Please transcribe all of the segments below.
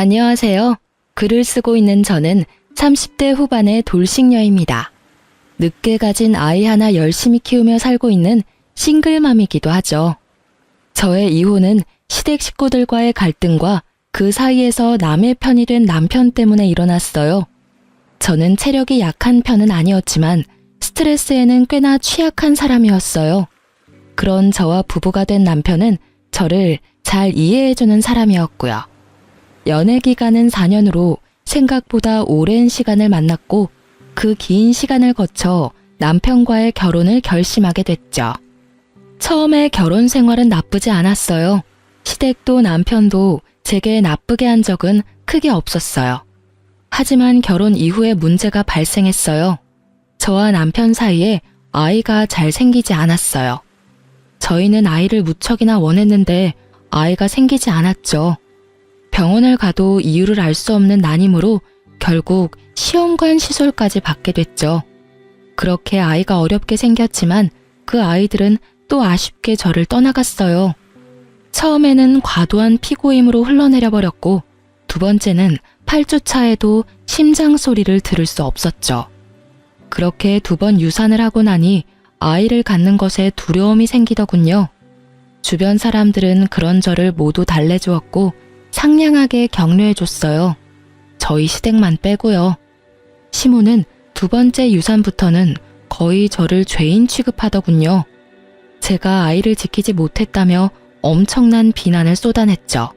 안녕하세요. 글을 쓰고 있는 저는 30대 후반의 돌싱녀입니다. 늦게 가진 아이 하나 열심히 키우며 살고 있는 싱글맘이기도 하죠. 저의 이혼은 시댁 식구들과의 갈등과 그 사이에서 남의 편이 된 남편 때문에 일어났어요. 저는 체력이 약한 편은 아니었지만 스트레스에는 꽤나 취약한 사람이었어요. 그런 저와 부부가 된 남편은 저를 잘 이해해주는 사람이었고요. 연애 기간은 4년으로 생각보다 오랜 시간을 만났고 그 긴 시간을 거쳐 남편과의 결혼을 결심하게 됐죠. 처음에 결혼 생활은 나쁘지 않았어요. 시댁도 남편도 제게 나쁘게 한 적은 크게 없었어요. 하지만 결혼 이후에 문제가 발생했어요. 저와 남편 사이에 아이가 잘 생기지 않았어요. 저희는 아이를 무척이나 원했는데 아이가 생기지 않았죠. 병원을 가도 이유를 알 수 없는 난임으로 결국 시험관 시술까지 받게 됐죠. 그렇게 아이가 어렵게 생겼지만 그 아이들은 또 아쉽게 저를 떠나갔어요. 처음에는 과도한 피고임으로 흘러내려 버렸고 두 번째는 8주 차에도 심장 소리를 들을 수 없었죠. 그렇게 2번 유산을 하고 나니 아이를 갖는 것에 두려움이 생기더군요. 주변 사람들은 그런 저를 모두 달래주었고 상냥하게 격려해줬어요. 저희 시댁만 빼고요. 시모는 2번째 유산부터는 거의 저를 죄인 취급하더군요. 제가 아이를 지키지 못했다며 엄청난 비난을 쏟아냈죠.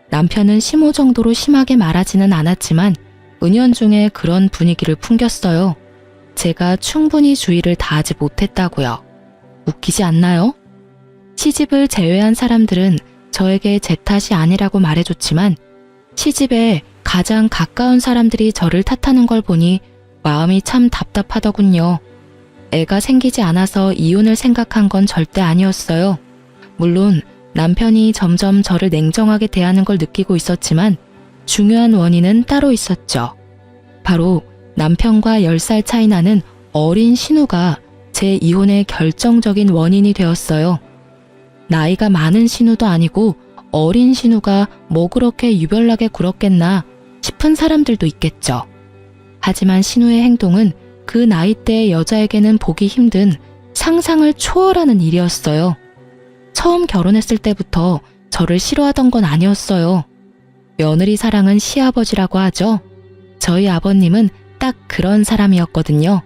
남편은 시모 정도로 심하게 말하지는 않았지만 은연중에 그런 분위기를 풍겼어요. 제가 충분히 주의를 다하지 못했다고요. 웃기지 않나요? 시집을 제외한 사람들은 저에게 제 탓이 아니라고 말해줬지만 시집에 가장 가까운 사람들이 저를 탓하는 걸 보니 마음이 참 답답하더군요. 애가 생기지 않아서 이혼을 생각한 건 절대 아니었어요. 물론 남편이 점점 저를 냉정하게 대하는 걸 느끼고 있었지만 중요한 원인은 따로 있었죠. 바로 남편과 10살 차이 나는 어린 신우가 제 이혼의 결정적인 원인이 되었어요. 나이가 많은 신우도 아니고 어린 신우가 뭐 그렇게 유별나게 굴었겠나 싶은 사람들도 있겠죠. 하지만 신우의 행동은 그 나이대의 여자에게는 보기 힘든 상상을 초월하는 일이었어요. 처음 결혼했을 때부터 저를 싫어하던 건 아니었어요. 며느리 사랑은 시아버지라고 하죠. 저희 아버님은 딱 그런 사람이었거든요.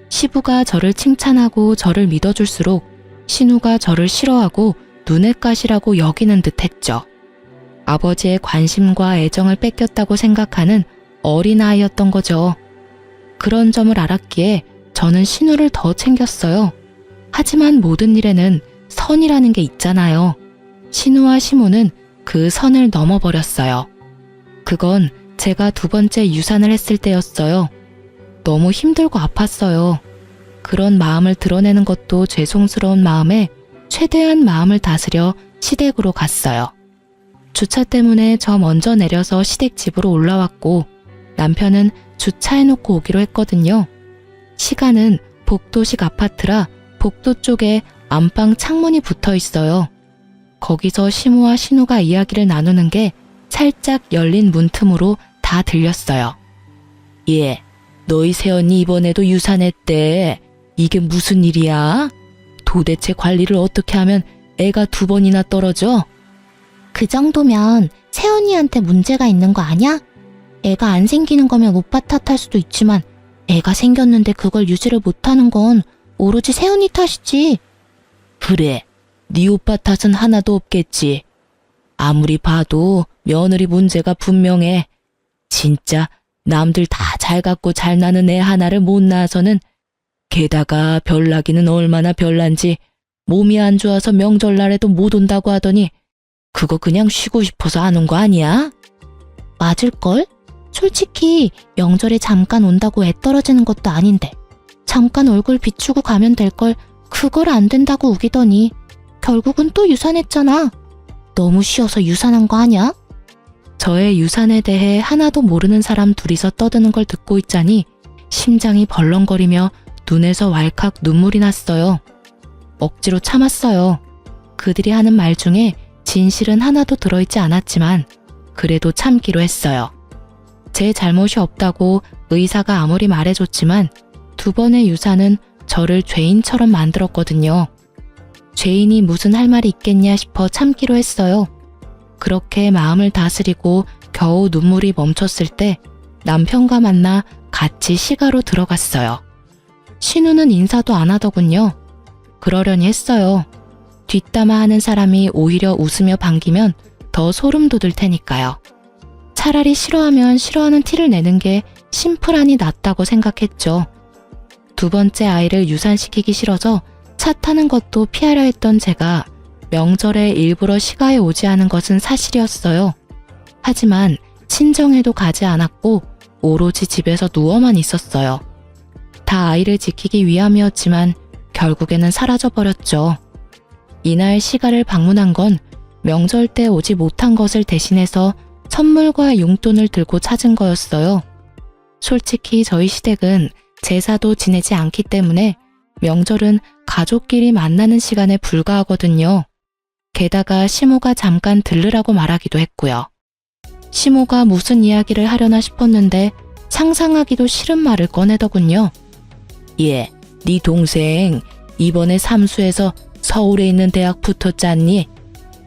시부가 저를 칭찬하고 저를 믿어줄수록 신우가 저를 싫어하고 눈엣 가시라고 여기는 듯 했죠. 아버지의 관심과 애정을 뺏겼다고 생각하는 어린아이였던 거죠. 그런 점을 알았기에 저는 신우를 더 챙겼어요. 하지만 모든 일에는 선이라는 게 있잖아요. 신우와 시모는 그 선을 넘어버렸어요. 그건 제가 2번째 유산을 했을 때였어요. 너무 힘들고 아팠어요. 그런 마음을 드러내는 것도 죄송스러운 마음에 최대한 마음을 다스려 시댁으로 갔어요. 주차 때문에 저 먼저 내려서 시댁 집으로 올라왔고 남편은 주차해놓고 오기로 했거든요. 시간은 복도식 아파트라 복도 쪽에 안방 창문이 붙어 있어요. 거기서 시모와 신우가 이야기를 나누는 게 살짝 열린 문틈으로 다 들렸어요. 예, 너희 새언니 이번에도 유산했대. 이게 무슨 일이야? 도대체 관리를 어떻게 하면 애가 2번이나 떨어져? 그 정도면 새언니한테 문제가 있는 거 아니야? 애가 안 생기는 거면 오빠 탓할 수도 있지만 애가 생겼는데 그걸 유지를 못하는 건 오로지 새언니 탓이지. 그래, 네 오빠 탓은 하나도 없겠지. 아무리 봐도 며느리 문제가 분명해. 진짜 남들 다 잘 갖고 잘 나는 애 하나를 못 낳아서는 게다가 별나기는 얼마나 별난지 몸이 안 좋아서 명절날에도 못 온다고 하더니 그거 그냥 쉬고 싶어서 안 온 거 아니야? 맞을걸? 솔직히 명절에 잠깐 온다고 애 떨어지는 것도 아닌데 잠깐 얼굴 비추고 가면 될 걸 그걸 안 된다고 우기더니 결국은 또 유산했잖아. 너무 쉬어서 유산한 거 아니야? 저의 유산에 대해 하나도 모르는 사람 둘이서 떠드는 걸 듣고 있자니 심장이 벌렁거리며 눈에서 왈칵 눈물이 났어요. 억지로 참았어요. 그들이 하는 말 중에 진실은 하나도 들어있지 않았지만 그래도 참기로 했어요. 제 잘못이 없다고 의사가 아무리 말해줬지만 2번의 유산은 저를 죄인처럼 만들었거든요. 죄인이 무슨 할 말이 있겠냐 싶어 참기로 했어요. 그렇게 마음을 다스리고 겨우 눈물이 멈췄을 때 남편과 만나 같이 시가로 들어갔어요. 신우는 인사도 안 하더군요. 그러려니 했어요. 뒷담화 하는 사람이 오히려 웃으며 반기면 더 소름 돋을 테니까요. 차라리 싫어하면 싫어하는 티를 내는 게 심플하니 낫다고 생각했죠. 2번째 아이를 유산시키기 싫어서 차 타는 것도 피하려 했던 제가 명절에 일부러 시가에 오지 않은 것은 사실이었어요. 하지만 친정에도 가지 않았고 오로지 집에서 누워만 있었어요. 다 아이를 지키기 위함이었지만 결국에는 사라져버렸죠. 이날 시가를 방문한 건 명절 때 오지 못한 것을 대신해서 선물과 용돈을 들고 찾은 거였어요. 솔직히 저희 시댁은 제사도 지내지 않기 때문에 명절은 가족끼리 만나는 시간에 불과하거든요. 게다가 시모가 잠깐 들르라고 말하기도 했고요. 시모가 무슨 이야기를 하려나 싶었는데 상상하기도 싫은 말을 꺼내더군요. 예, 네 동생 이번에 삼수에서 서울에 있는 대학 붙었잖니?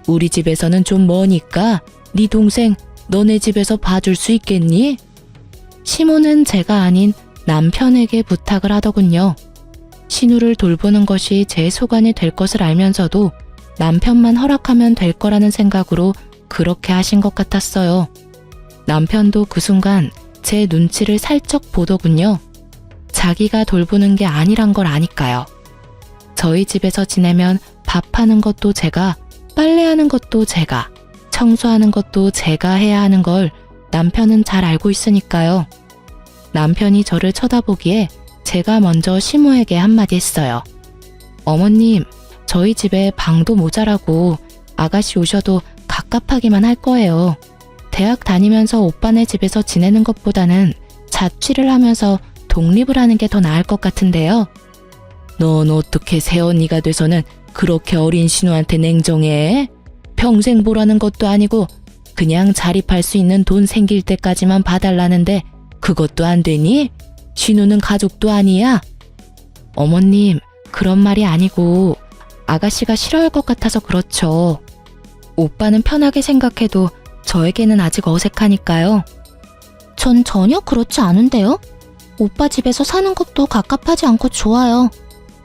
우리 집에서는 좀 머니까 네 동생 너네 집에서 봐줄 수 있겠니? 시모는 제가 아닌 남편에게 부탁을 하더군요. 신우를 돌보는 것이 제 소관이 될 것을 알면서도 남편만 허락하면 될 거라는 생각으로 그렇게 하신 것 같았어요. 남편도 그 순간 제 눈치를 살짝 보더군요. 자기가 돌보는 게 아니란 걸 아니까요. 저희 집에서 지내면 밥하는 것도 제가, 빨래하는 것도 제가, 청소하는 것도 제가 해야 하는 걸 남편은 잘 알고 있으니까요. 남편이 저를 쳐다보기에 제가 먼저 시모에게 한마디 했어요. 어머님, 저희 집에 방도 모자라고 아가씨 오셔도 갑갑하기만 할 거예요. 대학 다니면서 오빠네 집에서 지내는 것보다는 자취를 하면서 독립을 하는 게 더 나을 것 같은데요. 넌 어떻게 새언니가 돼서는 그렇게 어린 신우한테 냉정해? 평생 보라는 것도 아니고 그냥 자립할 수 있는 돈 생길 때까지만 봐달라는데 그것도 안 되니? 신우는 가족도 아니야? 어머님, 그런 말이 아니고 아가씨가 싫어할 것 같아서 그렇죠. 오빠는 편하게 생각해도 저에게는 아직 어색하니까요. 전 전혀 그렇지 않은데요? 오빠 집에서 사는 것도 갑갑하지 않고 좋아요.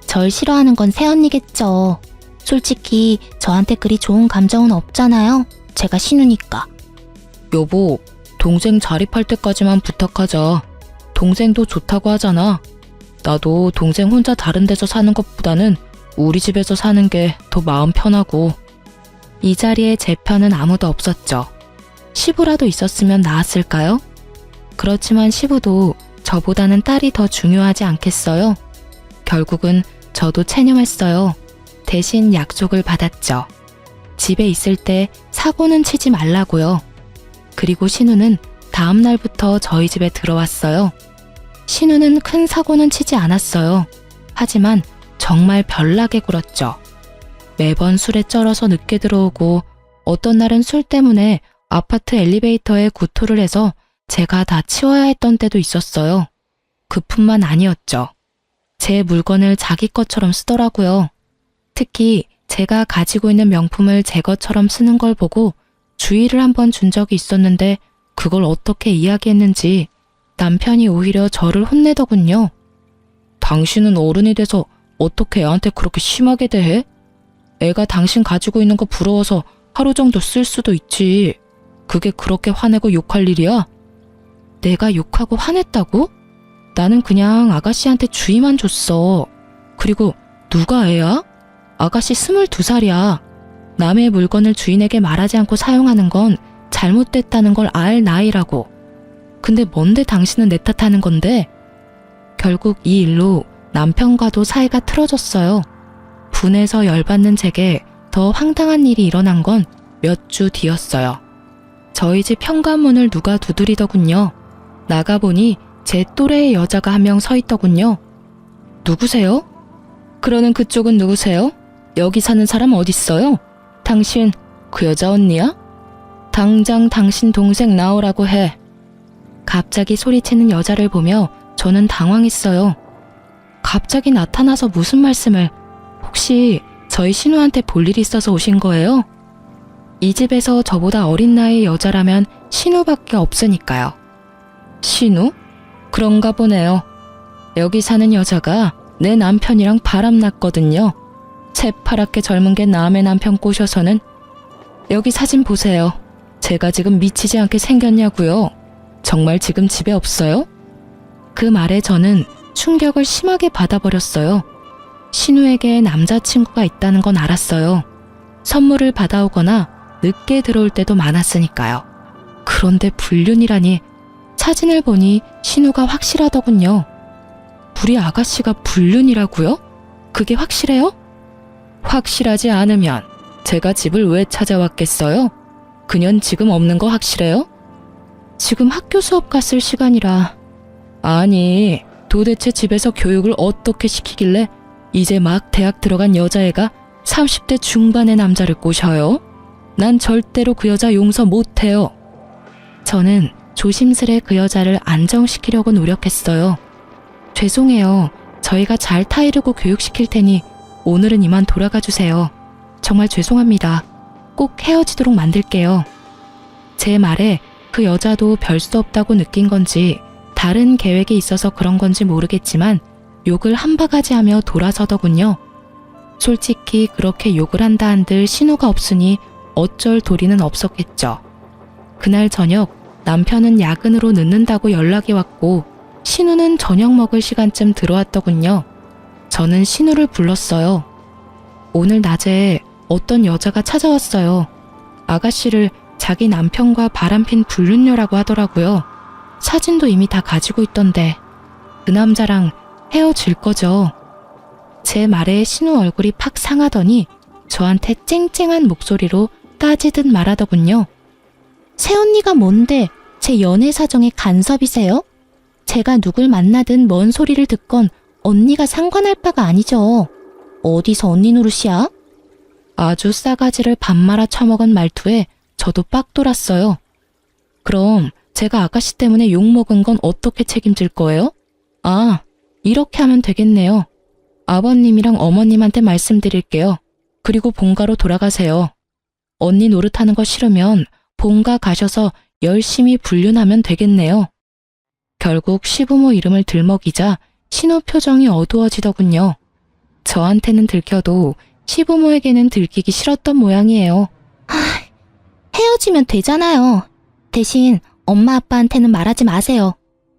절 싫어하는 건 새언니겠죠. 솔직히 저한테 그리 좋은 감정은 없잖아요. 제가 신우니까. 여보, 동생 자립할 때까지만 부탁하자. 동생도 좋다고 하잖아. 나도 동생 혼자 다른 데서 사는 것보다는 우리 집에서 사는 게 더 마음 편하고. 이 자리에 제 편은 아무도 없었죠. 시부라도 있었으면 나았을까요? 그렇지만 시부도 저보다는 딸이 더 중요하지 않겠어요? 결국은 저도 체념했어요. 대신 약속을 받았죠. 집에 있을 때 사고는 치지 말라고요. 그리고 신우는 다음 날부터 저희 집에 들어왔어요. 신우는 큰 사고는 치지 않았어요. 하지만 정말 별나게 굴었죠. 매번 술에 쩔어서 늦게 들어오고 어떤 날은 술 때문에 아파트 엘리베이터에 구토를 해서 제가 다 치워야 했던 때도 있었어요. 그뿐만 아니었죠. 제 물건을 자기 것처럼 쓰더라고요. 특히 제가 가지고 있는 명품을 제 것처럼 쓰는 걸 보고 주의를 한번 준 적이 있었는데 그걸 어떻게 이야기했는지 남편이 오히려 저를 혼내더군요. 당신은 어른이 돼서 어떻게 애한테 그렇게 심하게 대해? 애가 당신 가지고 있는 거 부러워서 하루 정도 쓸 수도 있지. 그게 그렇게 화내고 욕할 일이야? 내가 욕하고 화냈다고? 나는 그냥 아가씨한테 주의만 줬어. 그리고 누가 애야? 아가씨 22살이야. 남의 물건을 주인에게 말하지 않고 사용하는 건 잘못됐다는 걸 알 나이라고. 근데 뭔데 당신은 내 탓하는 건데? 결국 이 일로 남편과도 사이가 틀어졌어요. 분해서 열받는 제게 더 황당한 일이 일어난 건 몇 주 뒤였어요. 저희 집 현관문을 누가 두드리더군요. 나가보니 제 또래의 여자가 한 명 서 있더군요. 누구세요? 그러는 그쪽은 누구세요? 여기 사는 사람 어딨어요? 당신 그 여자 언니야? 당장 당신 동생 나오라고 해. 갑자기 소리치는 여자를 보며 저는 당황했어요. 갑자기 나타나서 무슨 말씀을, 혹시 저희 신우한테 볼 일이 있어서 오신 거예요? 이 집에서 저보다 어린 나이의 여자라면 신우밖에 없으니까요. 신우? 그런가 보네요. 여기 사는 여자가 내 남편이랑 바람났거든요. 새파랗게 젊은 게 남의 남편 꼬셔서는. 여기 사진 보세요. 제가 지금 미치지 않게 생겼냐고요. 정말 지금 집에 없어요? 그 말에 저는 충격을 심하게 받아버렸어요. 신우에게 남자친구가 있다는 건 알았어요. 선물을 받아오거나 늦게 들어올 때도 많았으니까요. 그런데 불륜이라니. 사진을 보니 신우가 확실하더군요. 우리 아가씨가 불륜이라고요? 그게 확실해요? 확실하지 않으면 제가 집을 왜 찾아왔겠어요? 그년 지금 없는 거 확실해요? 지금 학교 수업 갔을 시간이라. 아니, 도대체 집에서 교육을 어떻게 시키길래 이제 막 대학 들어간 여자애가 30대 중반의 남자를 꼬셔요? 난 절대로 그 여자 용서 못해요. 저는 조심스레 그 여자를 안정시키려고 노력했어요. 죄송해요. 저희가 잘 타이르고 교육시킬 테니 오늘은 이만 돌아가 주세요. 정말 죄송합니다. 꼭 헤어지도록 만들게요. 제 말에 그 여자도 별 수 없다고 느낀 건지 다른 계획이 있어서 그런 건지 모르겠지만 욕을 한 바가지 하며 돌아서더군요. 솔직히 그렇게 욕을 한다 한들 신우가 없으니 어쩔 도리는 없었겠죠. 그날 저녁 남편은 야근으로 늦는다고 연락이 왔고 신우는 저녁 먹을 시간쯤 들어왔더군요. 저는 신우를 불렀어요. 오늘 낮에 어떤 여자가 찾아왔어요. 아가씨를 자기 남편과 바람핀 불륜녀라고 하더라고요. 사진도 이미 다 가지고 있던데 그 남자랑 헤어질 거죠. 제 말에 신우 얼굴이 팍 상하더니 저한테 쨍쨍한 목소리로 따지듯 말하더군요. 새언니가 뭔데 제 연애 사정에 간섭이세요? 제가 누굴 만나든 뭔 소리를 듣건 언니가 상관할 바가 아니죠. 어디서 언니 노릇이야? 아주 싸가지를 밥 말아 처먹은 말투에 저도 빡 돌았어요. 그럼 제가 아가씨 때문에 욕먹은 건 어떻게 책임질 거예요? 아, 이렇게 하면 되겠네요. 아버님이랑 어머님한테 말씀드릴게요. 그리고 본가로 돌아가세요. 언니 노릇하는 거 싫으면 본가 가셔서 열심히 불륜하면 되겠네요. 결국 시부모 이름을 들먹이자 신우 표정이 어두워지더군요. 저한테는 들켜도 시부모에게는 들키기 싫었던 모양이에요. 헤어지면 되잖아요. 대신 엄마 아빠한테는 말하지 마세요.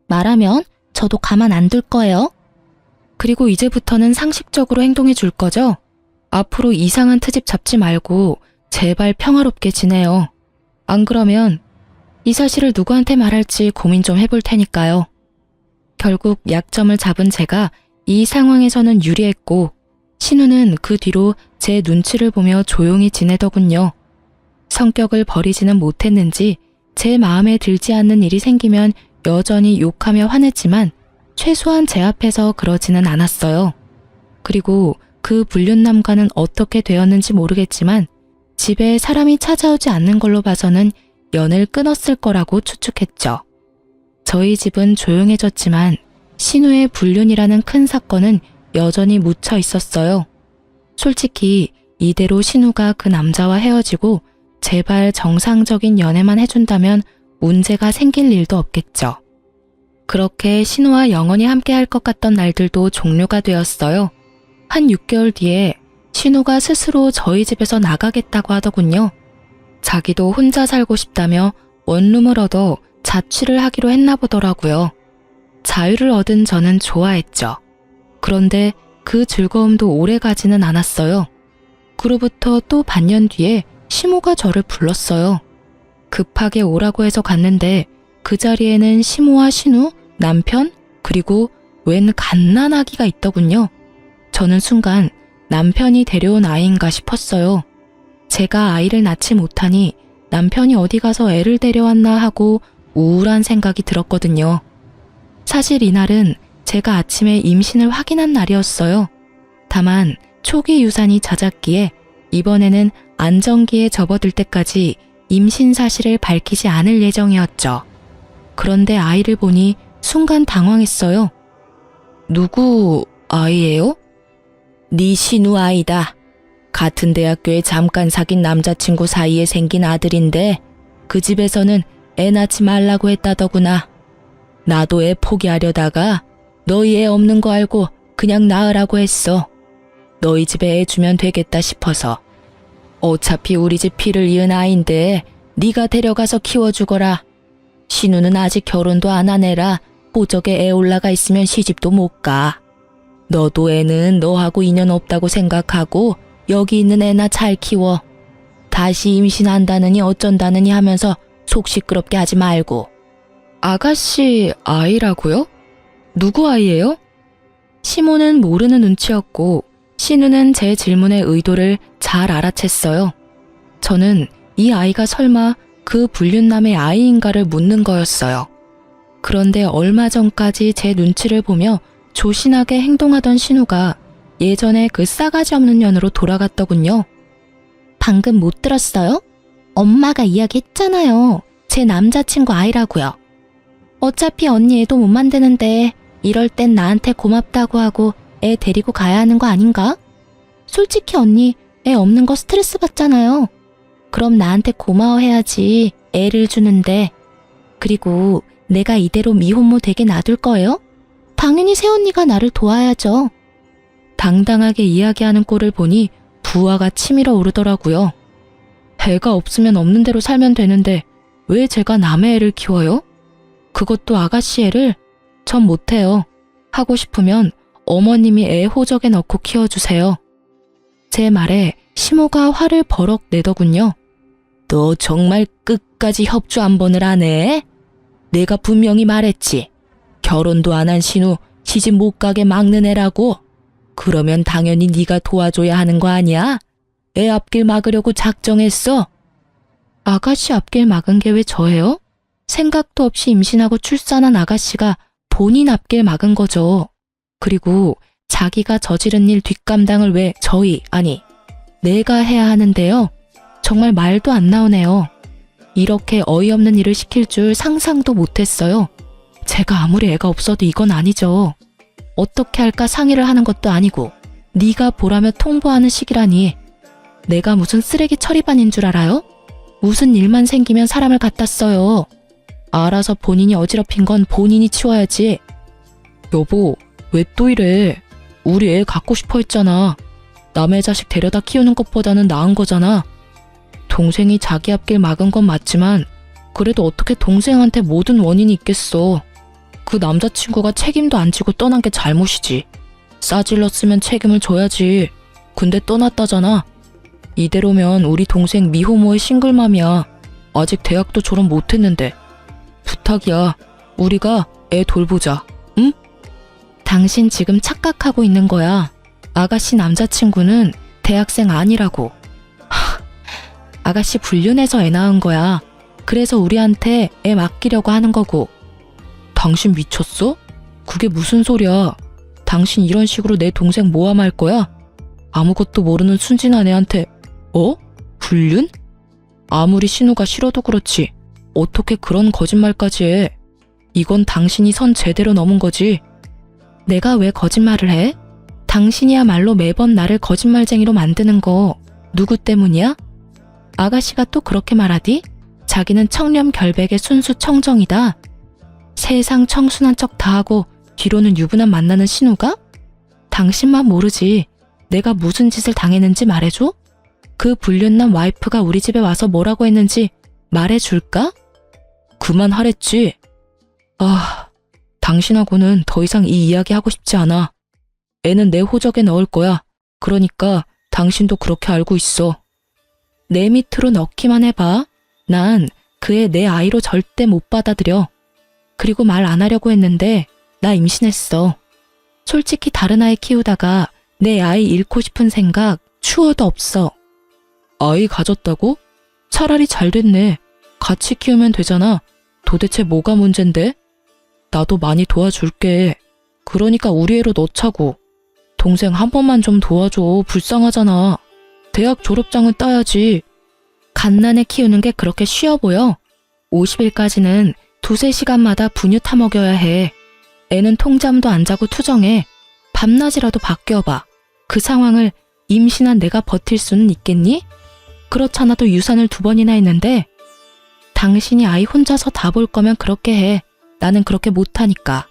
말하면 저도 가만 안 둘 거예요. 그리고 이제부터는 상식적으로 행동해 줄 거죠? 앞으로 이상한 트집 잡지 말고 제발 평화롭게 지내요. 안 그러면 이 사실을 누구한테 말할지 고민 좀 해볼 테니까요. 결국 약점을 잡은 제가 이 상황에서는 유리했고 신우는 그 뒤로 제 눈치를 보며 조용히 지내더군요. 성격을 버리지는 못했는지 제 마음에 들지 않는 일이 생기면 여전히 욕하며 화냈지만 최소한 제 앞에서 그러지는 않았어요. 그리고 그 불륜남과는 어떻게 되었는지 모르겠지만 집에 사람이 찾아오지 않는 걸로 봐서는 연을 끊었을 거라고 추측했죠. 저희 집은 조용해졌지만 신우의 불륜이라는 큰 사건은 여전히 묻혀 있었어요. 솔직히 이대로 신우가 그 남자와 헤어지고 제발 정상적인 연애만 해준다면 문제가 생길 일도 없겠죠. 그렇게 신우와 영원히 함께 할 것 같던 날들도 종료가 되었어요. 한 6개월 뒤에 신우가 스스로 저희 집에서 나가겠다고 하더군요. 자기도 혼자 살고 싶다며 원룸을 얻어 자취를 하기로 했나 보더라고요. 자유를 얻은 저는 좋아했죠. 그런데 그 즐거움도 오래 가지는 않았어요. 그로부터 또 반년 뒤에 시모가 저를 불렀어요. 급하게 오라고 해서 갔는데 그 자리에는 시모와 신우, 남편, 그리고 웬 갓난아기가 있더군요. 저는 순간 남편이 데려온 아이인가 싶었어요. 제가 아이를 낳지 못하니 남편이 어디 가서 애를 데려왔나 하고 우울한 생각이 들었거든요. 사실 이날은 제가 아침에 임신을 확인한 날이었어요. 다만 초기 유산이 잦았기에 이번에는 안정기에 접어들 때까지 임신 사실을 밝히지 않을 예정이었죠. 그런데 아이를 보니 순간 당황했어요. 누구 아이예요? 네 신우 아이다. 같은 대학교에 잠깐 사귄 남자친구 사이에 생긴 아들인데 그 집에서는 애 낳지 말라고 했다더구나. 나도 애 포기하려다가 너희 애 없는 거 알고 그냥 낳으라고 했어. 너희 집에 애 주면 되겠다 싶어서. 어차피 우리 집 피를 이은 아인데 네가 데려가서 키워주거라. 신우는 아직 결혼도 안 한 애라 보적에 애 올라가 있으면 시집도 못 가. 너도 애는 너하고 인연 없다고 생각하고 여기 있는 애나 잘 키워. 다시 임신한다느니 어쩐다느니 하면서 속 시끄럽게 하지 말고. 아가씨 아이라고요? 누구 아이예요? 시모는 모르는 눈치였고 신우는 제 질문의 의도를 잘 알아챘어요. 저는 이 아이가 설마 그 불륜남의 아이인가를 묻는 거였어요. 그런데 얼마 전까지 제 눈치를 보며 조신하게 행동하던 신우가 예전에 그 싸가지 없는 년으로 돌아갔더군요. 방금 못 들었어요? 엄마가 이야기했잖아요. 제 남자친구 아이라고요. 어차피 언니 애도 못 만드는데 이럴 땐 나한테 고맙다고 하고 애 데리고 가야 하는 거 아닌가? 솔직히 언니 애 없는 거 스트레스 받잖아요. 그럼 나한테 고마워해야지 애를 주는데. 그리고 내가 이대로 미혼모 되게 놔둘 거예요? 당연히 새언니가 나를 도와야죠. 당당하게 이야기하는 꼴을 보니 부하가 치밀어 오르더라고요. 애가 없으면 없는 대로 살면 되는데 왜 제가 남의 애를 키워요? 그것도 아가씨 애를? 전 못해요. 하고 싶으면 어머님이 애 호적에 넣고 키워주세요. 제 말에 시모가 화를 버럭 내더군요. 너 정말 끝까지 협조 한 번을 안 해? 내가 분명히 말했지. 결혼도 안 한 신우 시집 못 가게 막는 애라고. 그러면 당연히 네가 도와줘야 하는 거 아니야? 애 앞길 막으려고 작정했어. 아가씨 앞길 막은 게 왜 저예요? 생각도 없이 임신하고 출산한 아가씨가 본인 앞길 막은 거죠. 그리고 자기가 저지른 일 뒷감당을 왜 내가 해야 하는데요? 정말 말도 안 나오네요. 이렇게 어이없는 일을 시킬 줄 상상도 못했어요. 제가 아무리 애가 없어도 이건 아니죠. 어떻게 할까 상의를 하는 것도 아니고 네가 보라며 통보하는 식이라니. 내가 무슨 쓰레기 처리반인 줄 알아요? 무슨 일만 생기면 사람을 갖다 써요. 알아서 본인이 어지럽힌 건 본인이 치워야지. 여보, 왜 또 이래? 우리 애 갖고 싶어 했잖아. 남의 자식 데려다 키우는 것보다는 나은 거잖아. 동생이 자기 앞길 막은 건 맞지만 그래도 어떻게 동생한테 모든 원인이 있겠어. 그 남자친구가 책임도 안 지고 떠난 게 잘못이지. 싸질렀으면 책임을 져야지. 근데 떠났다잖아. 이대로면 우리 동생 미호모의 싱글맘이야. 아직 대학도 졸업 못했는데. 부탁이야. 우리가 애 돌보자. 응? 당신 지금 착각하고 있는 거야. 아가씨 남자친구는 대학생 아니라고. 아가씨 불륜해서 애 낳은 거야. 그래서 우리한테 애 맡기려고 하는 거고. 당신 미쳤어? 그게 무슨 소리야. 당신 이런 식으로 내 동생 모함할 거야? 아무것도 모르는 순진한 애한테 불륜? 아무리 신우가 싫어도 그렇지 어떻게 그런 거짓말까지 해. 이건 당신이 선 제대로 넘은 거지. 내가 왜 거짓말을 해? 당신이야말로 매번 나를 거짓말쟁이로 만드는 거 누구 때문이야? 아가씨가 또 그렇게 말하디? 자기는 청렴결백의 순수 청정이다. 세상 청순한 척 다 하고 뒤로는 유부남 만나는 신우가? 당신만 모르지. 내가 무슨 짓을 당했는지 말해줘? 그 불륜남 와이프가 우리 집에 와서 뭐라고 했는지 말해줄까? 그만하랬지. 당신하고는 더 이상 이 이야기 하고 싶지 않아. 애는 내 호적에 넣을 거야. 그러니까 당신도 그렇게 알고 있어. 내 밑으로 넣기만 해봐. 난 그 애 내 아이로 절대 못 받아들여. 그리고 말 안 하려고 했는데 나 임신했어. 솔직히 다른 아이 키우다가 내 아이 잃고 싶은 생각 추워도 없어. 아이 가졌다고? 차라리 잘 됐네. 같이 키우면 되잖아. 도대체 뭐가 문젠데? 나도 많이 도와줄게. 그러니까 우리 애로 넣자고. 동생 한 번만 좀 도와줘. 불쌍하잖아. 대학 졸업장은 따야지. 갓난애 키우는 게 그렇게 쉬워 보여? 50일까지는 2-3시간마다 분유 타먹여야 해. 애는 통잠도 안 자고 투정해. 밤낮이라도 바뀌어봐. 그 상황을 임신한 내가 버틸 수는 있겠니? 그렇잖아도 유산을 2번이나 했는데. 당신이 아이 혼자서 다 볼 거면 그렇게 해. 나는 그렇게 못하니까.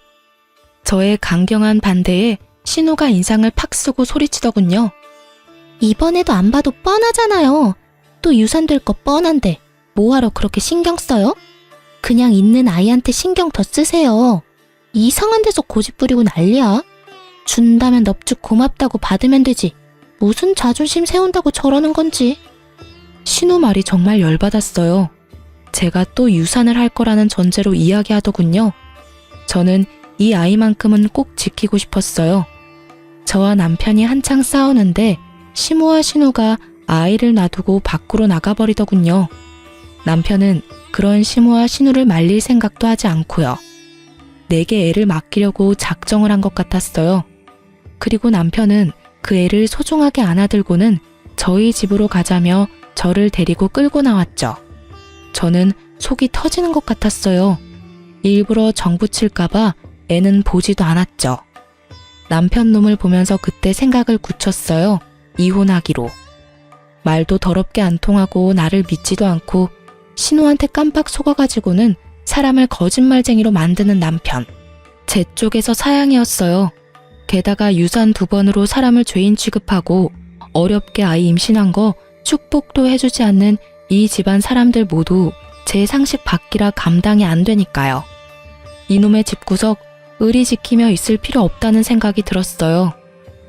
저의 강경한 반대에 신우가 인상을 팍 쓰고 소리치더군요. 이번에도 안 봐도 뻔하잖아요. 또 유산될 거 뻔한데 뭐하러 그렇게 신경 써요? 그냥 있는 아이한테 신경 더 쓰세요. 이상한 데서 고집 부리고 난리야. 준다면 넙죽 고맙다고 받으면 되지. 무슨 자존심 세운다고 저러는 건지. 신우 말이 정말 열받았어요. 제가 또 유산을 할 거라는 전제로 이야기하더군요. 저는 이 아이만큼은 꼭 지키고 싶었어요. 저와 남편이 한창 싸우는데 시모와 신우가 아이를 놔두고 밖으로 나가버리더군요. 남편은 그런 시모와 신우를 말릴 생각도 하지 않고요. 내게 애를 맡기려고 작정을 한 것 같았어요. 그리고 남편은 그 애를 소중하게 안아들고는 저희 집으로 가자며 저를 데리고 끌고 나왔죠. 저는 속이 터지는 것 같았어요. 일부러 정붙일까봐 애는 보지도 않았죠. 남편 놈을 보면서 그때 생각을 굳혔어요. 이혼하기로. 말도 더럽게 안 통하고 나를 믿지도 않고 신우한테 깜빡 속아가지고는 사람을 거짓말쟁이로 만드는 남편. 제 쪽에서 사양이었어요. 게다가 유산 2번으로 사람을 죄인 취급하고 어렵게 아이 임신한 거 축복도 해주지 않는 이 집안 사람들 모두 제 상식 밖이라 감당이 안 되니까요. 이놈의 집구석 의리 지키며 있을 필요 없다는 생각이 들었어요.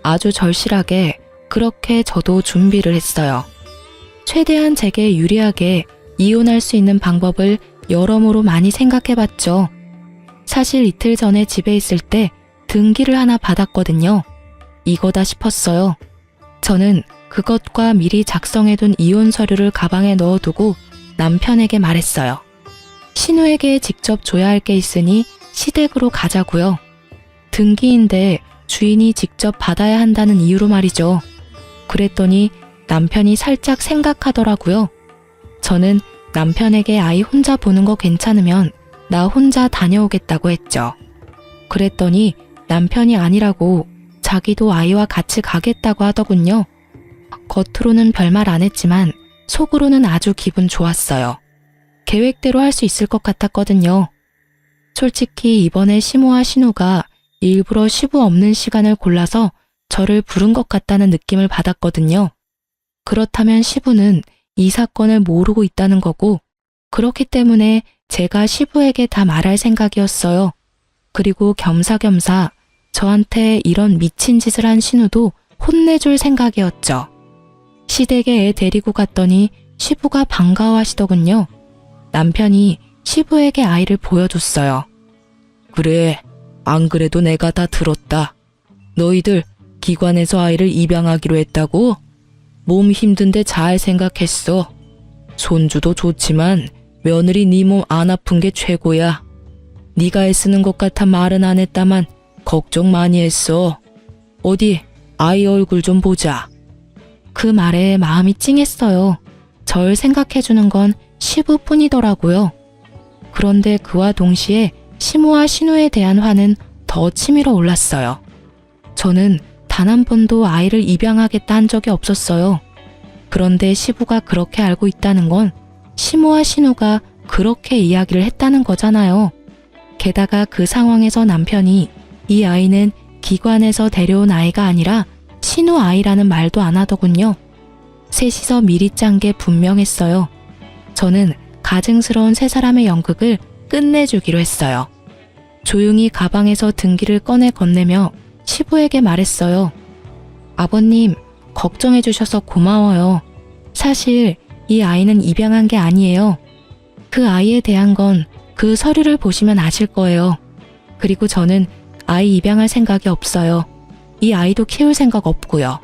아주 절실하게 그렇게 저도 준비를 했어요. 최대한 제게 유리하게 이혼할 수 있는 방법을 여러모로 많이 생각해봤죠. 사실 이틀 전에 집에 있을 때 등기를 하나 받았거든요. 이거다 싶었어요. 저는 그것과 미리 작성해둔 이혼 서류를 가방에 넣어두고 남편에게 말했어요. 신우에게 직접 줘야 할 게 있으니 시댁으로 가자고요. 등기인데 주인이 직접 받아야 한다는 이유로 말이죠. 그랬더니 남편이 살짝 생각하더라고요. 저는 남편에게 아이 혼자 보는 거 괜찮으면 나 혼자 다녀오겠다고 했죠. 그랬더니 남편이 아니라고 자기도 아이와 같이 가겠다고 하더군요. 겉으로는 별말 안 했지만 속으로는 아주 기분 좋았어요. 계획대로 할 수 있을 것 같았거든요. 솔직히 이번에 시모와 신우가 일부러 시부 없는 시간을 골라서 저를 부른 것 같다는 느낌을 받았거든요. 그렇다면 시부는 이 사건을 모르고 있다는 거고, 그렇기 때문에 제가 시부에게 다 말할 생각이었어요. 그리고 겸사겸사 저한테 이런 미친 짓을 한 신우도 혼내줄 생각이었죠. 시댁에 애 데리고 갔더니 시부가 반가워하시더군요. 남편이 시부에게 아이를 보여줬어요. 그래, 안 그래도 내가 다 들었다. 너희들 기관에서 아이를 입양하기로 했다고? 몸 힘든데 잘 생각했어. 손주도 좋지만 며느리 네 몸 안 아픈 게 최고야. 네가 애쓰는 것 같아 말은 안 했다만 걱정 많이 했어. 어디 아이 얼굴 좀 보자. 그 말에 마음이 찡했어요. 절 생각해주는 건 시부뿐이더라고요. 그런데 그와 동시에 시모와 신우에 대한 화는 더 치밀어 올랐어요. 저는 단 한 번도 아이를 입양하겠다 한 적이 없었어요. 그런데 시부가 그렇게 알고 있다는 건 시모와 신우가 그렇게 이야기를 했다는 거잖아요. 게다가 그 상황에서 남편이 이 아이는 기관에서 데려온 아이가 아니라 신우 아이라는 말도 안 하더군요. 셋이서 미리 짠 게 분명했어요. 저는 가증스러운 세 사람의 연극을 끝내주기로 했어요. 조용히 가방에서 등기를 꺼내 건네며 시부에게 말했어요. 아버님, 걱정해 주셔서 고마워요. 사실 이 아이는 입양한 게 아니에요. 그 아이에 대한 건 그 서류를 보시면 아실 거예요. 그리고 저는 아이 입양할 생각이 없어요. 이 아이도 키울 생각 없고요.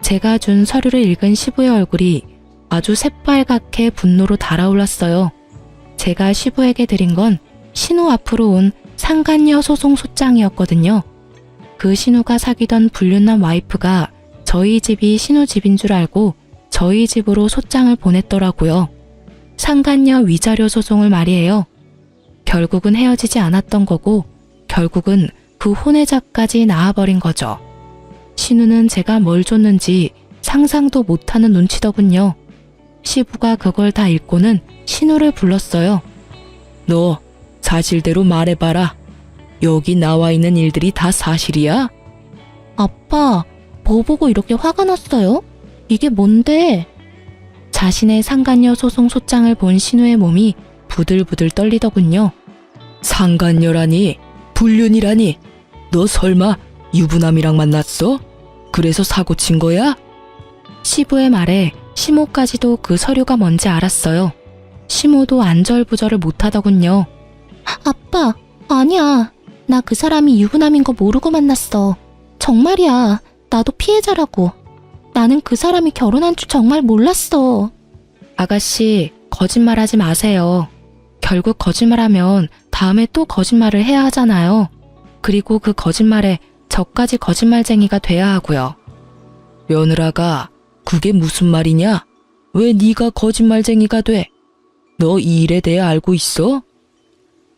제가 준 서류를 읽은 시부의 얼굴이 아주 새빨갛게 분노로 달아올랐어요. 제가 시부에게 드린 건 신우 앞으로 온 상간녀 소송 소장이었거든요. 그 신우가 사귀던 불륜남 와이프가 저희 집이 신우 집인 줄 알고 저희 집으로 소장을 보냈더라고요. 상간녀 위자료 소송을 말이에요. 결국은 헤어지지 않았던 거고 결국은 그 혼외자까지 낳아버린 거죠. 신우는 제가 뭘 줬는지 상상도 못하는 눈치더군요. 시부가 그걸 다 읽고는 신우를 불렀어요. 너 사실대로 말해봐라. 여기 나와 있는 일들이 다 사실이야? 아빠, 뭐 보고 이렇게 화가 났어요? 이게 뭔데? 자신의 상간녀 소송 소장을 본 신우의 몸이 부들부들 떨리더군요. 상간녀라니? 불륜이라니? 너 설마 유부남이랑 만났어? 그래서 사고 친 거야? 시부의 말에 시모까지도 그 서류가 뭔지 알았어요. 시모도 안절부절을 못하더군요. 아빠, 아니야. 나 그 사람이 유부남인 거 모르고 만났어. 정말이야. 나도 피해자라고. 나는 그 사람이 결혼한 줄 정말 몰랐어. 아가씨, 거짓말하지 마세요. 결국 거짓말하면 다음에 또 거짓말을 해야 하잖아요. 그리고 그 거짓말에 저까지 거짓말쟁이가 돼야 하고요. 며느라가 그게 무슨 말이냐? 왜 네가 거짓말쟁이가 돼? 너 이 일에 대해 알고 있어?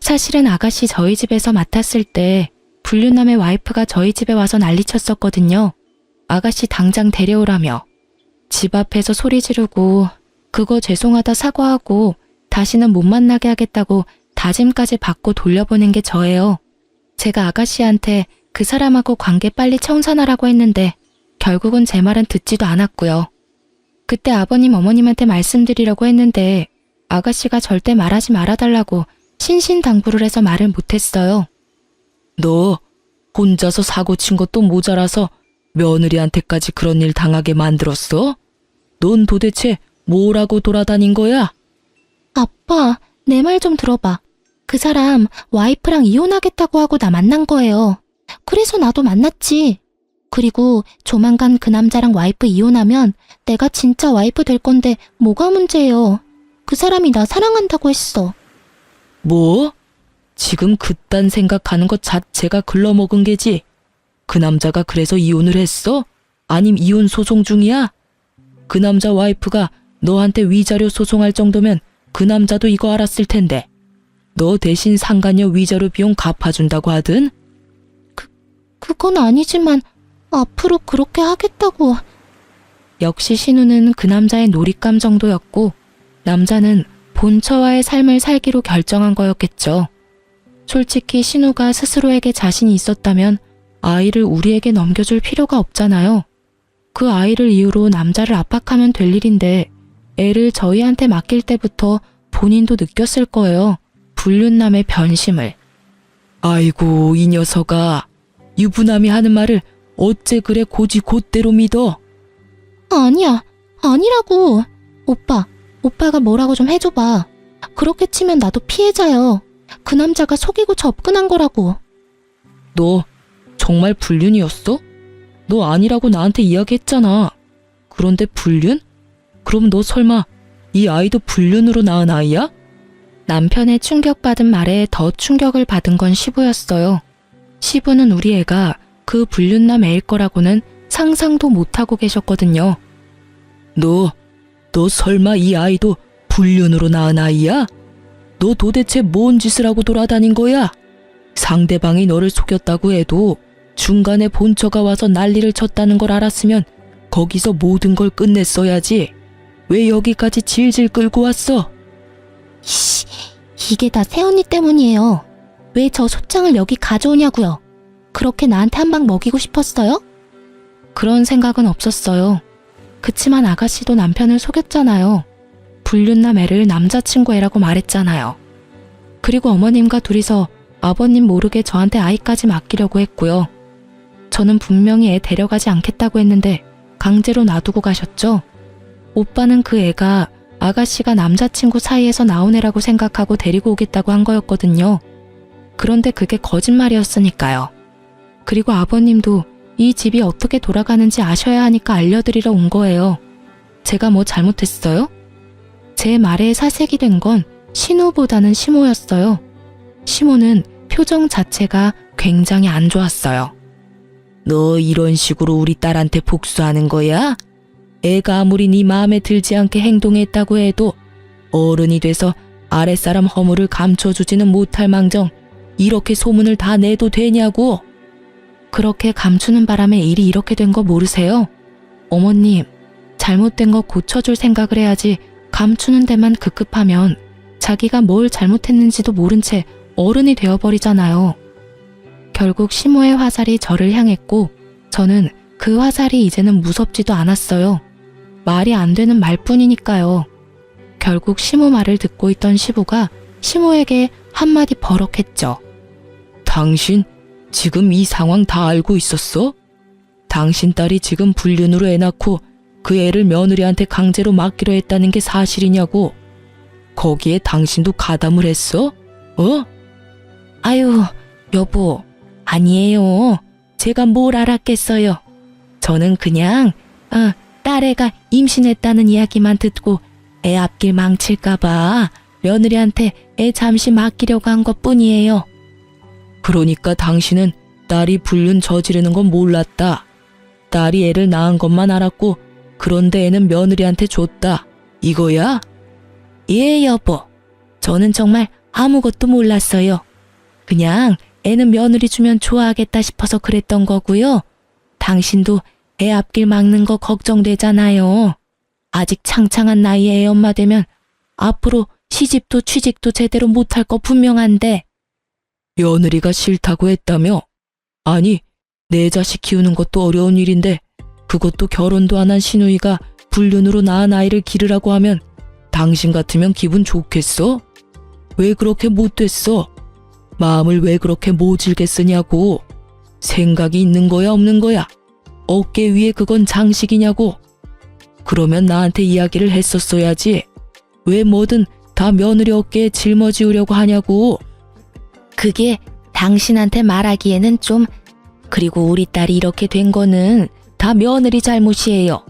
사실은 아가씨 저희 집에서 맡았을 때 불륜남의 와이프가 저희 집에 와서 난리쳤었거든요. 아가씨 당장 데려오라며. 집 앞에서 소리 지르고 그거 죄송하다 사과하고 다시는 못 만나게 하겠다고 다짐까지 받고 돌려보낸 게 저예요. 제가 아가씨한테 그 사람하고 관계 빨리 청산하라고 했는데 결국은 제 말은 듣지도 않았고요. 그때 아버님 어머님한테 말씀드리려고 했는데 아가씨가 절대 말하지 말아달라고 신신당부를 해서 말을 못했어요. 너 혼자서 사고 친 것도 모자라서 며느리한테까지 그런 일 당하게 만들었어? 넌 도대체 뭐라고 돌아다닌 거야? 아빠, 내 말 좀 들어봐. 그 사람 와이프랑 이혼하겠다고 하고 나 만난 거예요. 그래서 나도 만났지. 그리고 조만간 그 남자랑 와이프 이혼하면 내가 진짜 와이프 될 건데 뭐가 문제예요. 그 사람이 나 사랑한다고 했어. 뭐? 지금 그딴 생각하는 것 자체가 글러먹은 게지. 그 남자가 그래서 이혼을 했어? 아님 이혼 소송 중이야? 그 남자 와이프가 너한테 위자료 소송할 정도면 그 남자도 이거 알았을 텐데. 너 대신 상간녀 위자료 비용 갚아준다고 하든? 그건 아니지만 앞으로 그렇게 하겠다고. 역시 신우는 그 남자의 놀잇감 정도였고 남자는 본처와의 삶을 살기로 결정한 거였겠죠. 솔직히 신우가 스스로에게 자신이 있었다면 아이를 우리에게 넘겨줄 필요가 없잖아요. 그 아이를 이유로 남자를 압박하면 될 일인데 애를 저희한테 맡길 때부터 본인도 느꼈을 거예요. 불륜남의 변심을. 아이고 이 녀석아. 유부남이 하는 말을 어째 그래 고지 곧대로 믿어? 아니야, 아니라고. 오빠가 뭐라고 좀 해줘봐. 그렇게 치면 나도 피해자요. 그 남자가 속이고 접근한 거라고. 너 정말 불륜이었어? 너 아니라고 나한테 이야기했잖아. 그런데 불륜? 그럼 너 설마 이 아이도 불륜으로 낳은 아이야? 남편의 충격받은 말에 더 충격을 받은 건 시부였어요. 시부는 우리 애가 그 불륜남 애일 거라고는 상상도 못하고 계셨거든요. 너 설마 이 아이도 불륜으로 낳은 아이야? 너 도대체 뭔 짓을 하고 돌아다닌 거야? 상대방이 너를 속였다고 해도 중간에 본처가 와서 난리를 쳤다는 걸 알았으면 거기서 모든 걸 끝냈어야지. 왜 여기까지 질질 끌고 왔어? 이게 다 새언니 때문이에요. 왜 저 소장을 여기 가져오냐고요. 그렇게 나한테 한 방 먹이고 싶었어요? 그런 생각은 없었어요. 그치만 아가씨도 남편을 속였잖아요. 불륜남 애를 남자친구 애라고 말했잖아요. 그리고 어머님과 둘이서 아버님 모르게 저한테 아이까지 맡기려고 했고요. 저는 분명히 애 데려가지 않겠다고 했는데 강제로 놔두고 가셨죠. 오빠는 그 애가 아가씨가 남자친구 사이에서 나온 애라고 생각하고 데리고 오겠다고 한 거였거든요. 그런데 그게 거짓말이었으니까요. 그리고 아버님도 이 집이 어떻게 돌아가는지 아셔야 하니까 알려드리러 온 거예요. 제가 뭐 잘못했어요? 제 말에 사색이 된 건 신우보다는 시모였어요. 시모는 표정 자체가 굉장히 안 좋았어요. 너 이런 식으로 우리 딸한테 복수하는 거야? 애가 아무리 네 마음에 들지 않게 행동했다고 해도 어른이 돼서 아랫사람 허물을 감춰주지는 못할 망정 이렇게 소문을 다 내도 되냐고. 그렇게 감추는 바람에 일이 이렇게 된 거 모르세요? 어머님, 잘못된 거 고쳐줄 생각을 해야지 감추는 데만 급급하면 자기가 뭘 잘못했는지도 모른 채 어른이 되어버리잖아요. 결국 시모의 화살이 저를 향했고 저는 그 화살이 이제는 무섭지도 않았어요. 말이 안 되는 말뿐이니까요. 결국 시모 말을 듣고 있던 시부가 시모에게 한마디 버럭했죠. 당신 지금 이 상황 다 알고 있었어? 당신 딸이 지금 불륜으로 애 낳고 그 애를 며느리한테 강제로 맡기로 했다는 게 사실이냐고. 거기에 당신도 가담을 했어? 어? 아유, 여보, 아니에요. 제가 뭘 알았겠어요. 저는 그냥 딸애가 임신했다는 이야기만 듣고 애 앞길 망칠까봐 며느리한테 애 잠시 맡기려고 한 것뿐이에요. 그러니까 당신은 딸이 불륜 저지르는 건 몰랐다. 딸이 애를 낳은 것만 알았고 그런데 애는 며느리한테 줬다. 이거야? 예, 여보. 저는 정말 아무것도 몰랐어요. 그냥 애는 며느리 주면 좋아하겠다 싶어서 그랬던 거고요. 당신도 애 앞길 막는 거 걱정되잖아요. 아직 창창한 나이에 애 엄마 되면 앞으로 시집도 취직도 제대로 못할 거 분명한데. 며느리가 싫다고 했다며? 아니, 내 자식 키우는 것도 어려운 일인데 그것도 결혼도 안 한 시누이가 불륜으로 낳은 아이를 기르라고 하면 당신 같으면 기분 좋겠어? 왜 그렇게 못됐어? 마음을 왜 그렇게 모질게 쓰냐고. 생각이 있는 거야 없는 거야? 어깨 위에 그건 장식이냐고. 그러면 나한테 이야기를 했었어야지. 왜 뭐든 다 며느리 어깨에 짊어지우려고 하냐고. 그게 당신한테 말하기에는 좀. 그리고 우리 딸이 이렇게 된 거는 다 며느리 잘못이에요.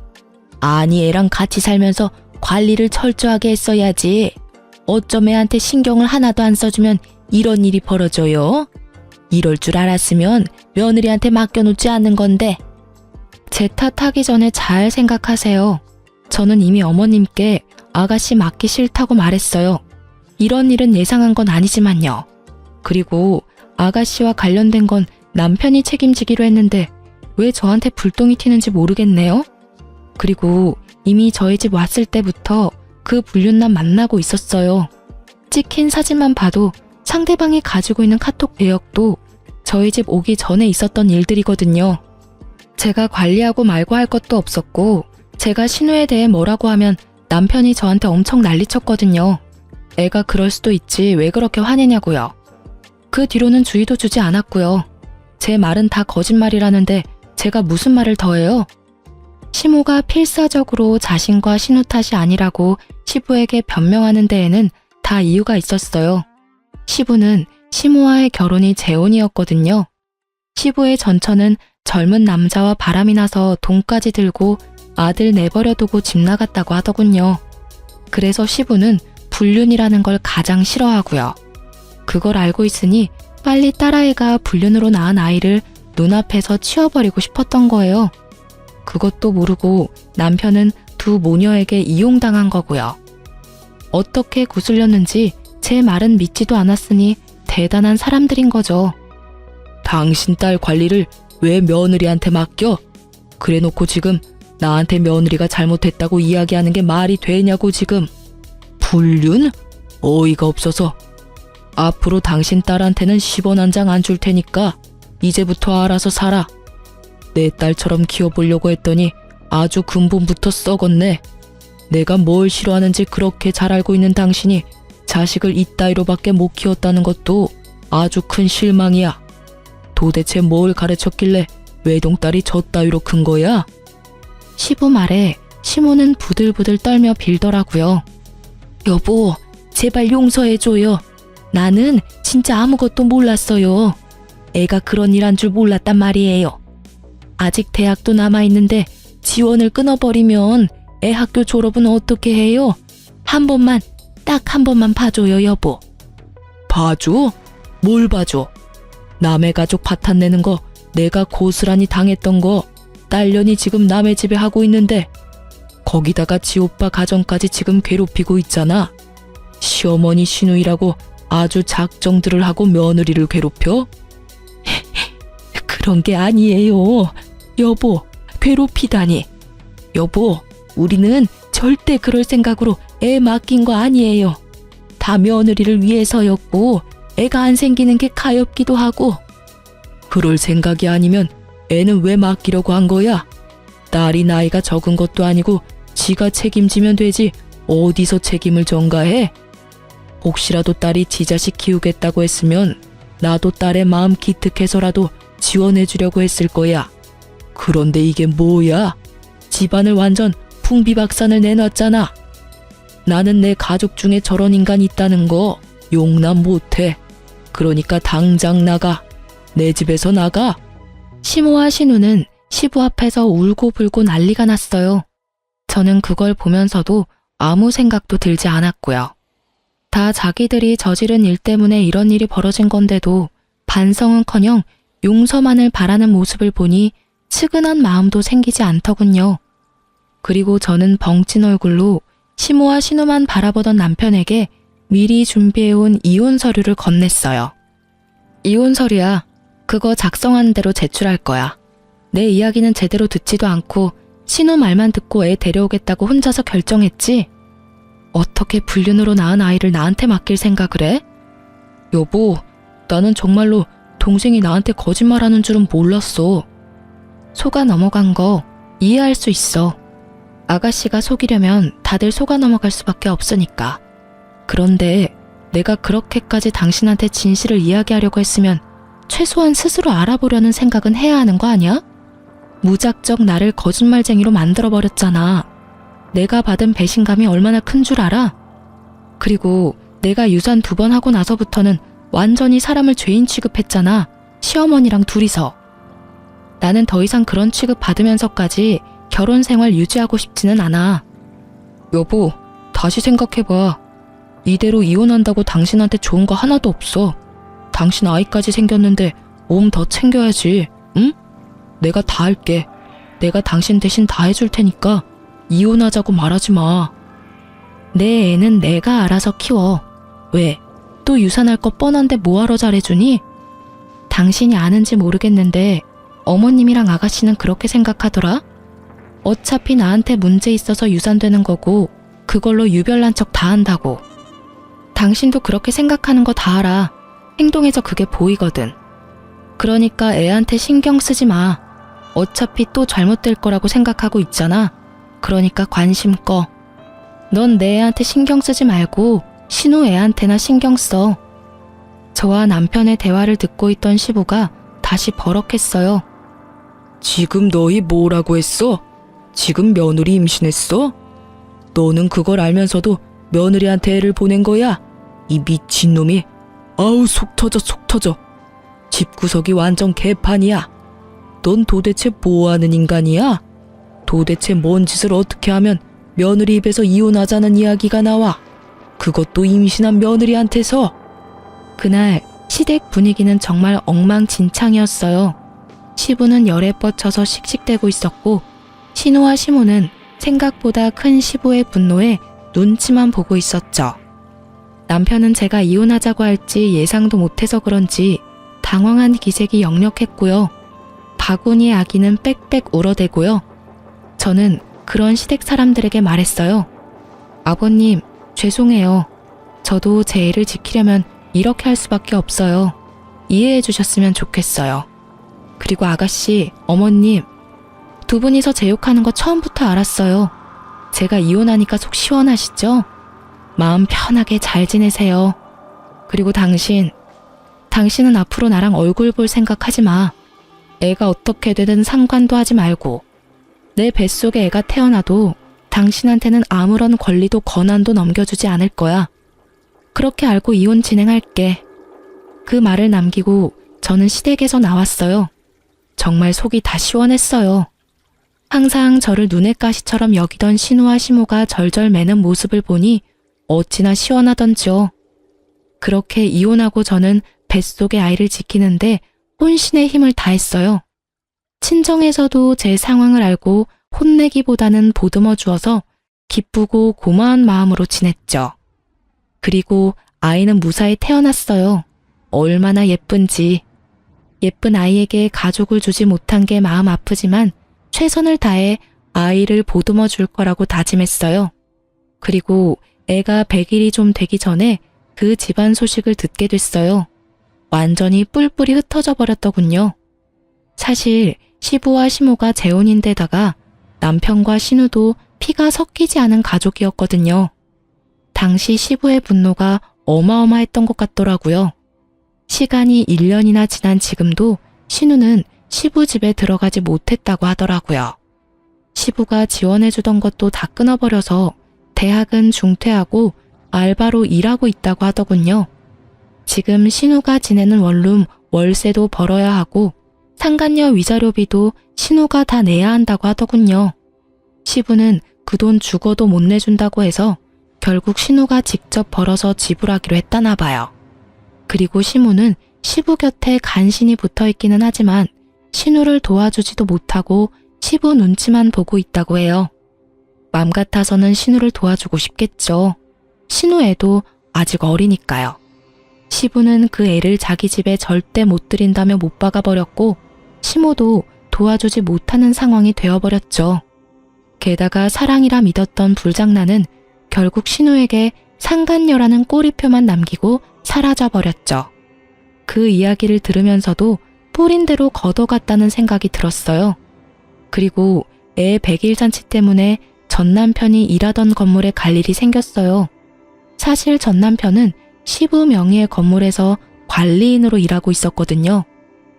아니, 애랑 같이 살면서 관리를 철저하게 했어야지. 어쩜 애한테 신경을 하나도 안 써주면 이런 일이 벌어져요? 이럴 줄 알았으면 며느리한테 맡겨놓지 않는 건데. 제 탓하기 전에 잘 생각하세요. 저는 이미 어머님께 아가씨 맡기 싫다고 말했어요. 이런 일은 예상한 건 아니지만요. 그리고 아가씨와 관련된 건 남편이 책임지기로 했는데 왜 저한테 불똥이 튀는지 모르겠네요. 그리고 이미 저희 집 왔을 때부터 그 불륜남 만나고 있었어요. 찍힌 사진만 봐도 상대방이 가지고 있는 카톡 내역도 저희 집 오기 전에 있었던 일들이거든요. 제가 관리하고 말고 할 것도 없었고 제가 신우에 대해 뭐라고 하면 남편이 저한테 엄청 난리쳤거든요. 애가 그럴 수도 있지 왜 그렇게 화내냐고요. 그 뒤로는 주의도 주지 않았고요. 제 말은 다 거짓말이라는데 제가 무슨 말을 더해요? 시모가 필사적으로 자신과 신우 탓이 아니라고 시부에게 변명하는 데에는 다 이유가 있었어요. 시부는 시모와의 결혼이 재혼이었거든요. 시부의 전처는 젊은 남자와 바람이 나서 돈까지 들고 아들 내버려두고 집 나갔다고 하더군요. 그래서 시부는 불륜이라는 걸 가장 싫어하고요. 그걸 알고 있으니 빨리 딸아이가 불륜으로 낳은 아이를 눈앞에서 치워버리고 싶었던 거예요. 그것도 모르고 남편은 두 모녀에게 이용당한 거고요. 어떻게 구슬렸는지 제 말은 믿지도 않았으니 대단한 사람들인 거죠. 당신 딸 관리를 왜 며느리한테 맡겨? 그래놓고 지금 나한테 며느리가 잘못했다고 이야기하는 게 말이 되냐고 지금. 불륜? 어이가 없어서. 앞으로 당신 딸한테는 10원 한 장 안 줄 테니까 이제부터 알아서 살아. 내 딸처럼 키워보려고 했더니 아주 근본부터 썩었네. 내가 뭘 싫어하는지 그렇게 잘 알고 있는 당신이 자식을 이따위로밖에 못 키웠다는 것도 아주 큰 실망이야. 도대체 뭘 가르쳤길래 외동딸이 저 따위로 큰 거야? 시부 말에 시모는 부들부들 떨며 빌더라고요. 여보, 제발 용서해줘요. 나는 진짜 아무것도 몰랐어요. 애가 그런 일 한 줄 몰랐단 말이에요. 아직 대학도 남아있는데 지원을 끊어버리면 애 학교 졸업은 어떻게 해요? 한 번만, 딱 한 번만 봐줘요, 여보. 봐줘? 뭘 봐줘? 남의 가족 파탄내는 거 내가 고스란히 당했던 거 딸년이 지금 남의 집에 하고 있는데 거기다가 지 오빠 가정까지 지금 괴롭히고 있잖아. 시어머니 시누이라고 아주 작정들을 하고 며느리를 괴롭혀? 그런 게 아니에요. 여보, 괴롭히다니. 여보, 우리는 절대 그럴 생각으로 애 맡긴 거 아니에요. 다 며느리를 위해서였고 애가 안 생기는 게 가엾기도 하고. 그럴 생각이 아니면 애는 왜 맡기려고 한 거야? 딸이 나이가 적은 것도 아니고 지가 책임지면 되지 어디서 책임을 전가해? 혹시라도 딸이 지 자식 키우겠다고 했으면 나도 딸의 마음 기특해서라도 지원해주려고 했을 거야. 그런데 이게 뭐야? 집안을 완전 풍비박산을 내놨잖아. 나는 내 가족 중에 저런 인간 있다는 거 용납 못해. 그러니까 당장 나가. 내 집에서 나가. 시모와 신우는 시부 앞에서 울고불고 난리가 났어요. 저는 그걸 보면서도 아무 생각도 들지 않았고요. 다 자기들이 저지른 일 때문에 이런 일이 벌어진 건데도 반성은커녕 용서만을 바라는 모습을 보니 측은한 마음도 생기지 않더군요. 그리고 저는 벙찐 얼굴로 시모와 신우만 바라보던 남편에게 미리 준비해온 이혼 서류를 건넸어요. 이혼 서류야. 그거 작성한 대로 제출할 거야. 내 이야기는 제대로 듣지도 않고 신우 말만 듣고 애 데려오겠다고 혼자서 결정했지? 어떻게 불륜으로 낳은 아이를 나한테 맡길 생각을 해? 여보, 나는 정말로 동생이 나한테 거짓말하는 줄은 몰랐어. 속아 넘어간 거 이해할 수 있어. 아가씨가 속이려면 다들 속아 넘어갈 수밖에 없으니까. 그런데 내가 그렇게까지 당신한테 진실을 이야기하려고 했으면 최소한 스스로 알아보려는 생각은 해야 하는 거 아니야? 무작정 나를 거짓말쟁이로 만들어버렸잖아. 내가 받은 배신감이 얼마나 큰 줄 알아? 그리고 내가 유산 2번 하고 나서부터는 완전히 사람을 죄인 취급했잖아. 시어머니랑 둘이서. 나는 더 이상 그런 취급 받으면서까지 결혼 생활 유지하고 싶지는 않아. 여보, 다시 생각해봐. 이대로 이혼한다고 당신한테 좋은 거 하나도 없어. 당신 아이까지 생겼는데 몸 더 챙겨야지, 응? 내가 다 할게. 내가 당신 대신 다 해줄 테니까 이혼하자고 말하지 마. 내 애는 내가 알아서 키워. 왜? 또 유산할 거 뻔한데 뭐하러 잘해주니? 당신이 아는지 모르겠는데 어머님이랑 아가씨는 그렇게 생각하더라? 어차피 나한테 문제 있어서 유산되는 거고 그걸로 유별난 척 다 한다고. 당신도 그렇게 생각하는 거 다 알아. 행동에서 그게 보이거든. 그러니까 애한테 신경 쓰지 마. 어차피 또 잘못될 거라고 생각하고 있잖아. 그러니까 관심 꺼. 넌 내 애한테 신경 쓰지 말고 신우 애한테나 신경 써. 저와 남편의 대화를 듣고 있던 시부가 다시 버럭했어요. 지금 너희 뭐라고 했어? 지금 며느리 임신했어? 너는 그걸 알면서도 며느리한테 애를 보낸 거야? 이 미친놈이. 아우, 속 터져. 집구석이 완전 개판이야. 넌 도대체 뭐하는 인간이야? 도대체 뭔 짓을 어떻게 하면 며느리 입에서 이혼하자는 이야기가 나와? 그것도 임신한 며느리한테서. 그날 시댁 분위기는 정말 엉망진창이었어요. 시부는 열에 뻗쳐서 씩씩대고 있었고 신우와 시모는 생각보다 큰 시부의 분노에 눈치만 보고 있었죠. 남편은 제가 이혼하자고 할지 예상도 못해서 그런지 당황한 기색이 역력했고요. 바구니의 아기는 빽빽 울어대고요. 저는 그런 시댁 사람들에게 말했어요. 아버님, 죄송해요. 저도 제 애를 지키려면 이렇게 할 수밖에 없어요. 이해해 주셨으면 좋겠어요. 그리고 아가씨, 어머님, 두 분이서 제 욕하는 거 처음부터 알았어요. 제가 이혼하니까 속 시원하시죠? 마음 편하게 잘 지내세요. 그리고 당신은 앞으로 나랑 얼굴 볼 생각하지 마. 애가 어떻게 되든 상관도 하지 말고. 내 뱃속에 애가 태어나도 당신한테는 아무런 권리도 권한도 넘겨주지 않을 거야. 그렇게 알고 이혼 진행할게. 그 말을 남기고 저는 시댁에서 나왔어요. 정말 속이 다 시원했어요. 항상 저를 눈의 가시처럼 여기던 신우와 시모가 절절 매는 모습을 보니 어찌나 시원하던지요. 그렇게 이혼하고 저는 뱃속의 아이를 지키는데 혼신의 힘을 다했어요. 친정에서도 제 상황을 알고 혼내기보다는 보듬어 주어서 기쁘고 고마운 마음으로 지냈죠. 그리고 아이는 무사히 태어났어요. 얼마나 예쁜지. 예쁜 아이에게 가족을 주지 못한 게 마음 아프지만 최선을 다해 아이를 보듬어 줄 거라고 다짐했어요. 그리고 애가 100일이 좀 되기 전에 그 집안 소식을 듣게 됐어요. 완전히 뿔뿔이 흩어져 버렸더군요. 사실 시부와 시모가 재혼인데다가 남편과 신우도 피가 섞이지 않은 가족이었거든요. 당시 시부의 분노가 어마어마했던 것 같더라고요. 시간이 1년이나 지난 지금도 신우는 시부 집에 들어가지 못했다고 하더라고요. 시부가 지원해주던 것도 다 끊어버려서 대학은 중퇴하고 알바로 일하고 있다고 하더군요. 지금 신우가 지내는 원룸 월세도 벌어야 하고 상간녀 위자료비도 신우가 다 내야 한다고 하더군요. 시부는 그 돈 죽어도 못 내준다고 해서 결국 신우가 직접 벌어서 지불하기로 했다나 봐요. 그리고 시모는 시부 곁에 간신히 붙어있기는 하지만 신우를 도와주지도 못하고 시부 눈치만 보고 있다고 해요. 맘 같아서는 신우를 도와주고 싶겠죠. 신우 애도 아직 어리니까요. 시부는 그 애를 자기 집에 절대 못 들인다며 못 박아버렸고 시모도 도와주지 못하는 상황이 되어버렸죠. 게다가 사랑이라 믿었던 불장난은 결국 신우에게 상간녀라는 꼬리표만 남기고 사라져버렸죠. 그 이야기를 들으면서도 뿌린 대로 걷어갔다는 생각이 들었어요. 그리고 애 100일 잔치 때문에 전 남편이 일하던 건물에 갈 일이 생겼어요. 사실 전 남편은 시부 명의의 건물에서 관리인으로 일하고 있었거든요.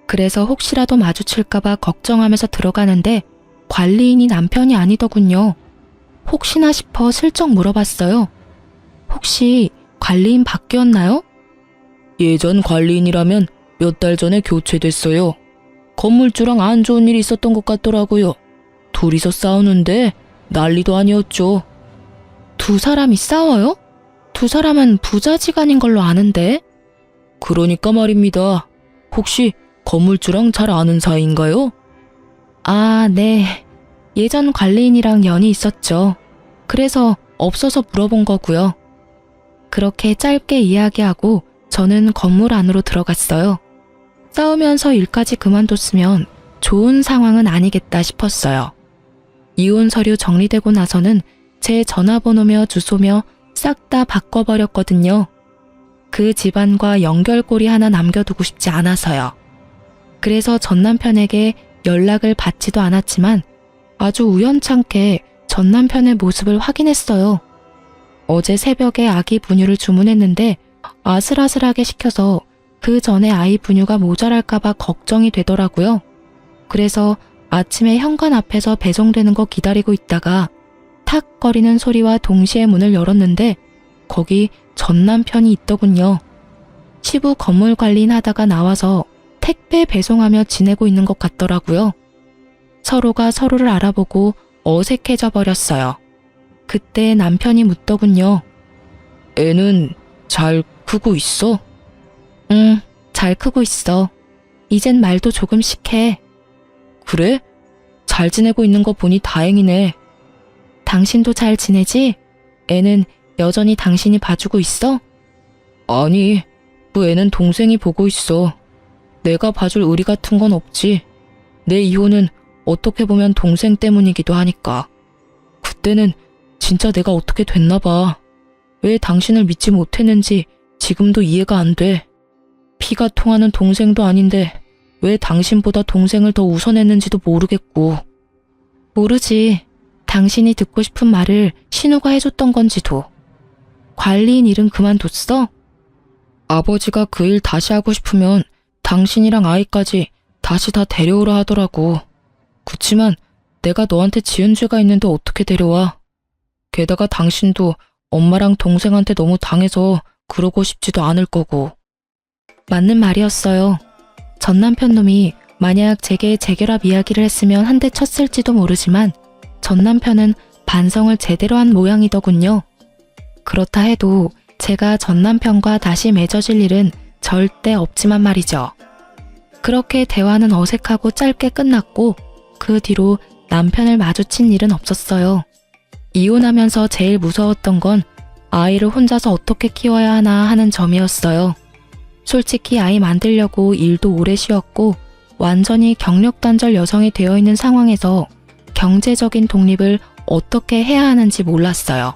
그래서 혹시라도 마주칠까봐 걱정하면서 들어가는데 관리인이 남편이 아니더군요. 혹시나 싶어 슬쩍 물어봤어요. 혹시 관리인 바뀌었나요? 예전 관리인이라면 몇 달 전에 교체됐어요. 건물주랑 안 좋은 일이 있었던 것 같더라고요. 둘이서 싸우는데 난리도 아니었죠. 두 사람이 싸워요? 두 사람은 부자지간인 걸로 아는데. 그러니까 말입니다. 혹시 건물주랑 잘 아는 사이인가요? 아, 네. 예전 관리인이랑 연이 있었죠. 그래서 없어서 물어본 거고요. 그렇게 짧게 이야기하고 저는 건물 안으로 들어갔어요. 싸우면서 일까지 그만뒀으면 좋은 상황은 아니겠다 싶었어요. 이혼 서류 정리되고 나서는 제 전화번호며 주소며 싹 다 바꿔버렸거든요. 그 집안과 연결고리 하나 남겨두고 싶지 않아서요. 그래서 전 남편에게 연락을 받지도 않았지만 아주 우연찮게 전 남편의 모습을 확인했어요. 어제 새벽에 아기 분유를 주문했는데 아슬아슬하게 식혀서 그 전에 아이 분유가 모자랄까봐 걱정이 되더라고요. 그래서 아침에 현관 앞에서 배송되는 거 기다리고 있다가 탁 거리는 소리와 동시에 문을 열었는데 거기 전 남편이 있더군요. 시부 건물 관리인 하다가 나와서 택배 배송하며 지내고 있는 것 같더라고요. 서로가 서로를 알아보고 어색해져 버렸어요. 그때 남편이 묻더군요. 애는 잘 크고 있어? 응, 잘 크고 있어. 이젠 말도 조금씩 해. 그래? 잘 지내고 있는 거 보니 다행이네. 당신도 잘 지내지? 애는 여전히 당신이 봐주고 있어? 아니, 그 애는 동생이 보고 있어. 내가 봐줄 의리 같은 건 없지. 내 이혼은 어떻게 보면 동생 때문이기도 하니까. 그때는 진짜 내가 어떻게 됐나 봐. 왜 당신을 믿지 못했는지 지금도 이해가 안 돼. 피가 통하는 동생도 아닌데 왜 당신보다 동생을 더 우선했는지도 모르겠고. 모르지. 당신이 듣고 싶은 말을 신우가 해줬던 건지도. 관리인 일은 그만뒀어? 아버지가 그 일 다시 하고 싶으면 당신이랑 아이까지 다시 다 데려오라 하더라고. 그치만 내가 너한테 지은 죄가 있는데 어떻게 데려와. 게다가 당신도 엄마랑 동생한테 너무 당해서 그러고 싶지도 않을 거고. 맞는 말이었어요. 전 남편 놈이 만약 제게 재결합 이야기를 했으면 한 대 쳤을지도 모르지만 전 남편은 반성을 제대로 한 모양이더군요. 그렇다 해도 제가 전 남편과 다시 맺어질 일은 절대 없지만 말이죠. 그렇게 대화는 어색하고 짧게 끝났고 그 뒤로 남편을 마주친 일은 없었어요. 이혼하면서 제일 무서웠던 건 아이를 혼자서 어떻게 키워야 하나 하는 점이었어요. 솔직히 아이 만들려고 일도 오래 쉬었고 완전히 경력 단절 여성이 되어 있는 상황에서 경제적인 독립을 어떻게 해야 하는지 몰랐어요.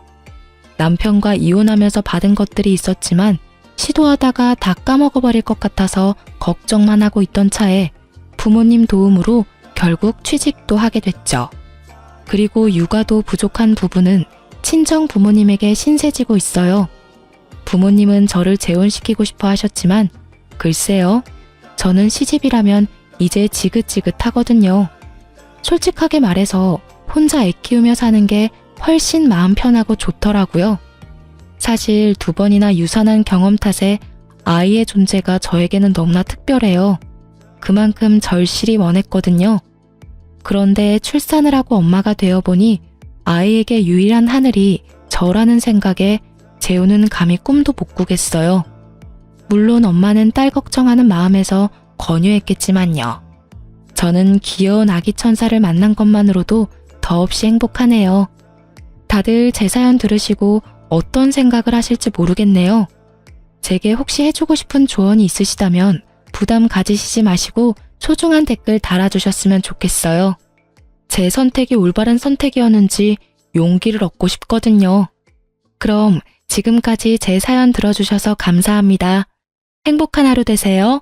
남편과 이혼하면서 받은 것들이 있었지만 시도하다가 다 까먹어버릴 것 같아서 걱정만 하고 있던 차에 부모님 도움으로 결국 취직도 하게 됐죠. 그리고 육아도 부족한 부분은 친정 부모님에게 신세지고 있어요. 부모님은 저를 재혼시키고 싶어 하셨지만 글쎄요, 저는 시집이라면 이제 지긋지긋하거든요. 솔직하게 말해서 혼자 애 키우며 사는 게 훨씬 마음 편하고 좋더라고요. 사실 2번이나 유산한 경험 탓에 아이의 존재가 저에게는 너무나 특별해요. 그만큼 절실히 원했거든요. 그런데 출산을 하고 엄마가 되어보니 아이에게 유일한 하늘이 저라는 생각에 재우는 감히 꿈도 못 꾸겠어요. 물론 엄마는 딸 걱정하는 마음에서 권유했겠지만요. 저는 귀여운 아기 천사를 만난 것만으로도 더없이 행복하네요. 다들 제 사연 들으시고 어떤 생각을 하실지 모르겠네요. 제게 혹시 해주고 싶은 조언이 있으시다면 부담 가지시지 마시고 소중한 댓글 달아주셨으면 좋겠어요. 제 선택이 올바른 선택이었는지 용기를 얻고 싶거든요. 그럼 지금까지 제 사연 들어주셔서 감사합니다. 행복한 하루 되세요.